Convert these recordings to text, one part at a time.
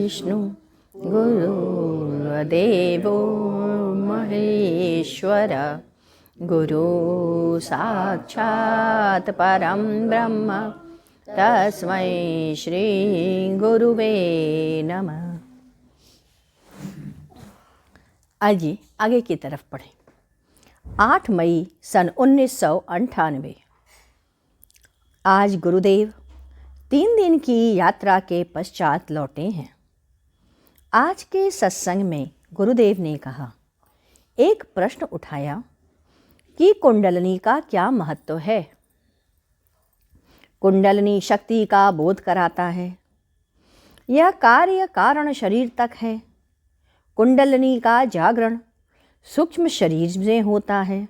विष्णु गुरुर्देवो महेश्वर गुरु साक्षात् परं ब्रह्म तस्मै श्री गुरुवे नमः। आइए आगे की तरफ पढ़ें। 8 मई सन 1998। आज गुरुदेव 3 दिन की यात्रा के पश्चात लौटे हैं। आज के सत्संग में गुरुदेव ने कहा, एक प्रश्न उठाया कि कुंडलिनी का क्या महत्व है। कुंडलिनी शक्ति का बोध कराता है। यह कार्य कारण शरीर तक है। कुंडलिनी का जागरण सूक्ष्म शरीर में होता है।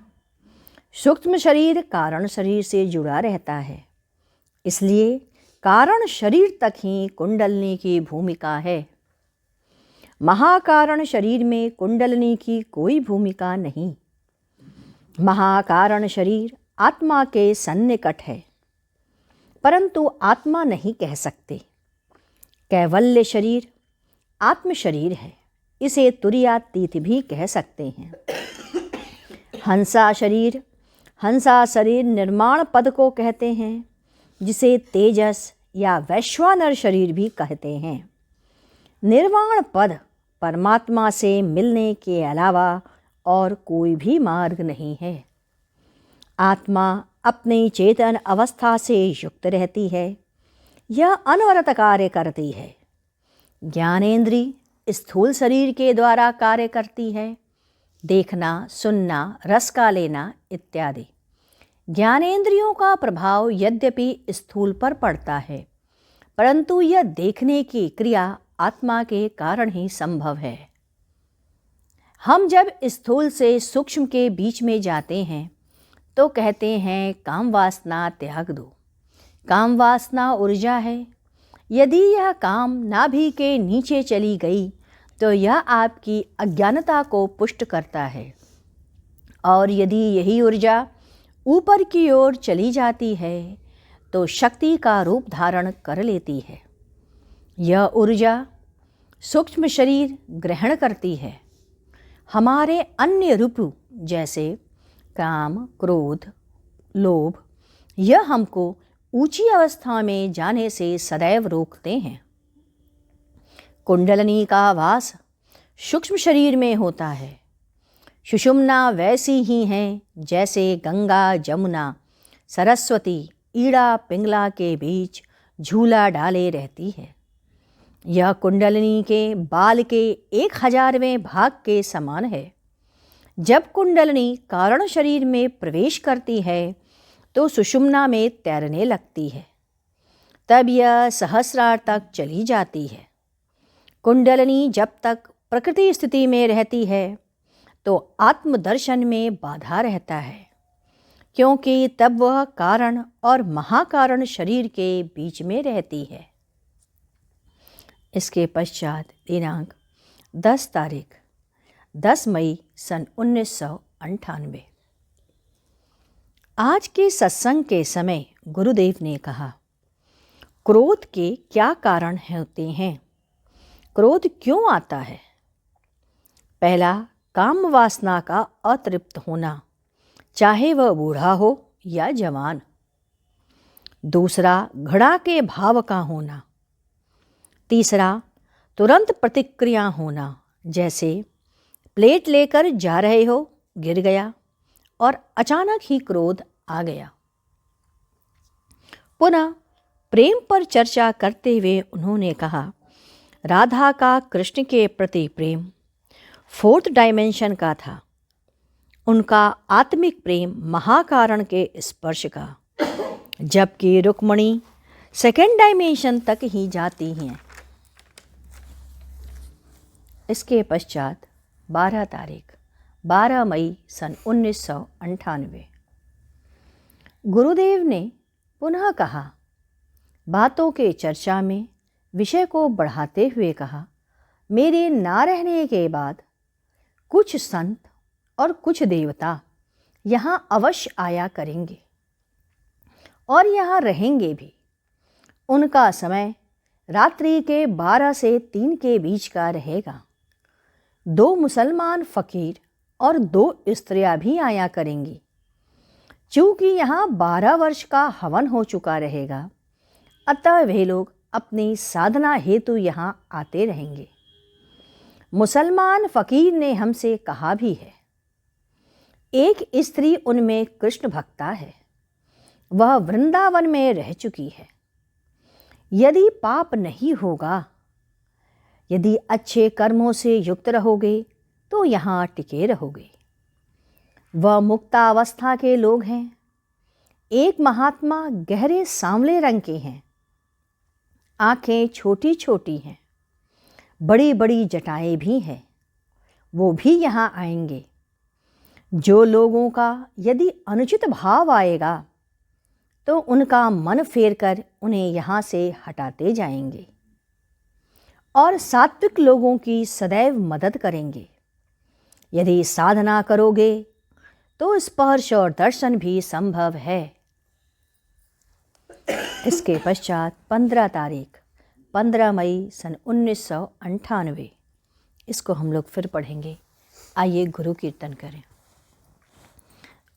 सूक्ष्म शरीर कारण शरीर से जुड़ा रहता है, इसलिए कारण शरीर तक ही कुंडलिनी की भूमिका है। महाकारण शरीर में कुंडलिनी की कोई भूमिका नहीं। महाकारण शरीर आत्मा के सन्निकट है, परंतु आत्मा नहीं कह सकते। कैवल्य शरीर आत्म शरीर है, इसे तुरीयातीत भी कह सकते हैं। हंसा शरीर निर्माण पद को कहते हैं, जिसे तेजस या वैश्वानर शरीर भी कहते हैं। निर्वाण पद परमात्मा से मिलने के अलावा और कोई भी मार्ग नहीं है। आत्मा अपनी चेतन अवस्था से युक्त रहती है। यह अनवरत कार्य करती है। ज्ञानेंद्रिय स्थूल शरीर के द्वारा कार्य करती है, देखना, सुनना, रस का लेना इत्यादि। ज्ञानेंद्रियों का प्रभाव यद्यपि स्थूल पर पड़ता है, परंतु यह देखने की क्रिया आत्मा के कारण ही संभव है। हम जब स्थूल से सूक्ष्म के बीच में जाते हैं तो कहते हैं काम वासना त्याग दो। काम वासना ऊर्जा है। यदि यह काम नाभि के नीचे चली गई तो यह आपकी अज्ञानता को पुष्ट करता है, और यदि यही ऊर्जा ऊपर की ओर चली जाती है तो शक्ति का रूप धारण कर लेती है। यह ऊर्जा सूक्ष्म शरीर ग्रहण करती है। हमारे अन्य रूप जैसे काम, क्रोध, लोभ, यह हमको ऊंची अवस्था में जाने से सदैव रोकते हैं। कुंडलिनी का वास सूक्ष्म शरीर में होता है। सुषुम्ना वैसी ही है जैसे गंगा, जमुना, सरस्वती ईड़ा पिंगला के बीच झूला डाले रहती है। यह कुंडलिनी के बाल के 1000वें भाग के समान है। जब कुंडलिनी कारण शरीर में प्रवेश करती है तो सुषुम्ना में तैरने लगती है। तब यह सहस्रार तक चली जाती है। कुंडलिनी जब तक प्रकृति स्थिति में रहती है तो आत्मदर्शन में बाधा रहता है, क्योंकि तब वह कारण और महाकारण शरीर के बीच में रहती है। इसके पश्चात दिनांक 10 मई सन 1998। आज के सत्संग के समय गुरुदेव ने कहा, क्रोध के क्या कारण होते हैं? क्रोध क्यों आता है? पहला, काम वासना का अतृप्त होना, चाहे वह बूढ़ा हो या जवान। दूसरा, घृणा के भाव का होना। तीसरा, तुरंत प्रतिक्रिया होना, जैसे प्लेट लेकर जा रहे हो, गिर गया और अचानक ही क्रोध आ गया। पुनः प्रेम पर चर्चा करते हुए उन्होंने कहा, राधा का कृष्ण के प्रति प्रेम 4th डायमेंशन का था। उनका आत्मिक प्रेम महाकारण के स्पर्श का, जबकि रुक्मणी 2nd डायमेंशन तक ही जाती हैं। इसके पश्चात 12 मई सन 1998। गुरुदेव ने पुनः कहा, बातों के चर्चा में विषय को बढ़ाते हुए कहा, मेरे ना रहने के बाद कुछ संत और कुछ देवता यहाँ अवश्य आया करेंगे और यहाँ रहेंगे भी। उनका समय रात्रि के 12 से 3 के बीच का रहेगा। 2 मुसलमान फ़कीर और 2 स्त्रियां भी आया करेंगी। चूँकि यहाँ 12 वर्ष का हवन हो चुका रहेगा, अतः वे लोग अपनी साधना हेतु यहाँ आते रहेंगे। मुसलमान फ़कीर ने हमसे कहा भी है, एक स्त्री उनमें कृष्ण भक्ता है, वह वृंदावन में रह चुकी है। यदि पाप नहीं होगा, यदि अच्छे कर्मों से युक्त रहोगे तो यहाँ टिके रहोगे। वह मुक्तावस्था के लोग हैं। एक महात्मा गहरे सांवले रंग के हैं, आंखें छोटी छोटी हैं, बड़ी बड़ी जटाएं भी हैं, वो भी यहाँ आएंगे। जो लोगों का यदि अनुचित भाव आएगा तो उनका मन फेर कर उन्हें यहाँ से हटाते जाएंगे और सात्विक लोगों की सदैव मदद करेंगे। यदि साधना करोगे तो स्पर्श और दर्शन भी संभव है। इसके पश्चात 15 मई सन 1998 इसको हम लोग फिर पढ़ेंगे। आइए गुरु कीर्तन करें।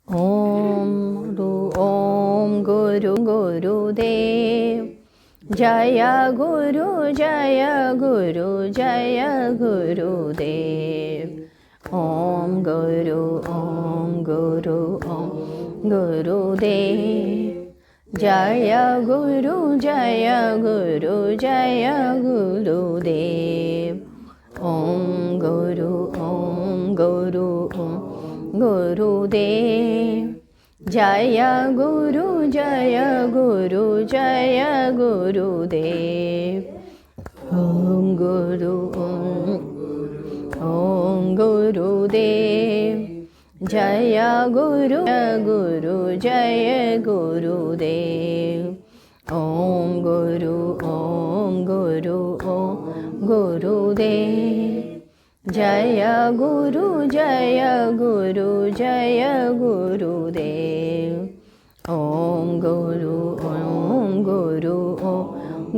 ओम गुरु गुरुदेव, जय गुरु जय गुरु जय गुरुदेव। ओम गुरु ओम गुरुदेव, जय गुरु जय गुरु जय गुरुदेव। ओम गुरु ओम गुरुदेव, जय गुरु जय गुरु जय गुरुदेव। ओम गुरु ओम गुरुदेव, जय गुरु जय गुरुदेव। ओम गुरु ओम गुरुदेव, जय गुरु जय गुरु जय गुरुदेव। ओम गुरु ओम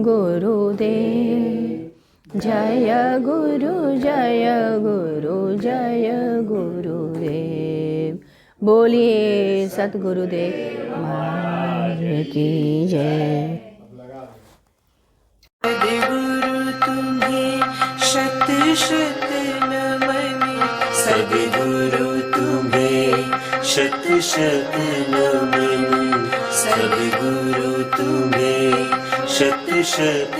गुरुदेव, जय गुरु जय गुरु जय गुरुदेव। बोलिए सतगुरुदेव महाराज की जय। सद्गुरु तुम्हें शत शत नमन, सद्गुरु तुम्हें शत शत नमन, सद्गुरु तुम्हें शत शत